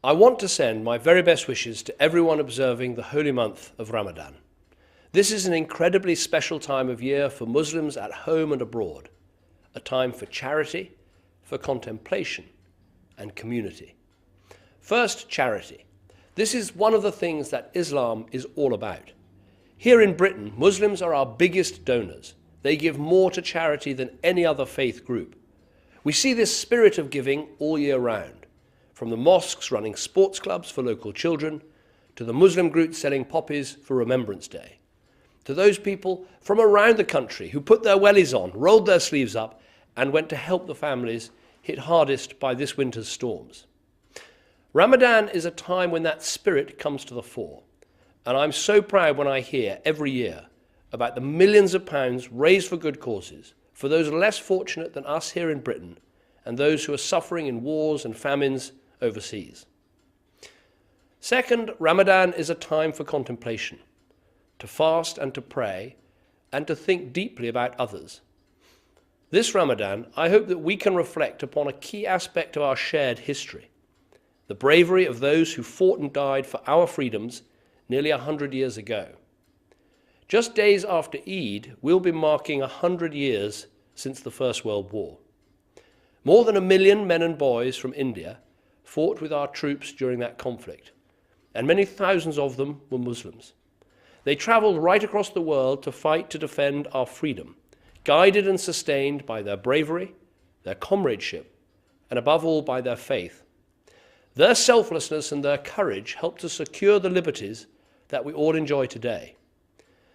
I want to send my very best wishes to everyone observing the holy month of Ramadan. This is an incredibly special time of year for Muslims at home and abroad, a time for charity, for contemplation and community. First, charity. This is one of the things that Islam is all about. Here in Britain, Muslims are our biggest donors. They give more to charity than any other faith group. We see this spirit of giving all year round, from the mosques running sports clubs for local children, to the Muslim groups selling poppies for Remembrance Day, to those people from around the country who put their wellies on, rolled their sleeves up, and went to help the families hit hardest by this winter's storms. Ramadan is a time when that spirit comes to the fore, and I'm so proud when I hear every year about the millions of pounds raised for good causes, for those less fortunate than us here in Britain, and those who are suffering in wars and famines overseas. Second, Ramadan is a time for contemplation, to fast and to pray, and to think deeply about others. This Ramadan, I hope that we can reflect upon a key aspect of our shared history, the bravery of those who fought and died for our freedoms nearly 100 years ago. Just days after Eid, we'll be marking 100 years since the First World War. More than 1 million men and boys from India fought with our troops during that conflict, and many thousands of them were Muslims. They travelled right across the world to fight to defend our freedom, guided and sustained by their bravery, their comradeship, and above all by their faith. Their selflessness and their courage helped to secure the liberties that we all enjoy today.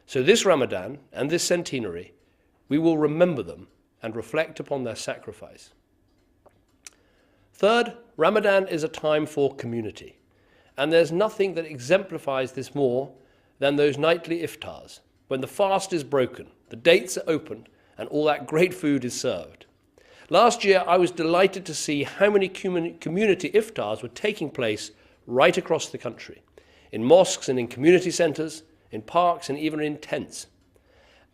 So this Ramadan and this centenary, we will remember them and reflect upon their sacrifice. Third, Ramadan is a time for community, and there's nothing that exemplifies this more than those nightly iftars, when the fast is broken, the dates are opened, and all that great food is served. Last year, I was delighted to see how many community iftars were taking place right across the country, in mosques and in community centres, in parks and even in tents.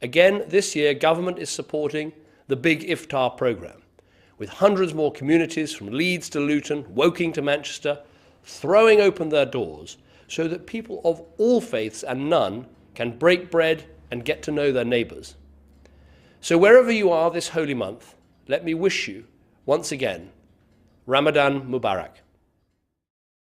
Again, this year, government is supporting the Big Iftar programme, with hundreds more communities from Leeds to Luton, Woking to Manchester, throwing open their doors so that people of all faiths and none can break bread and get to know their neighbours. So wherever you are this holy month, let me wish you, once again, Ramadan Mubarak.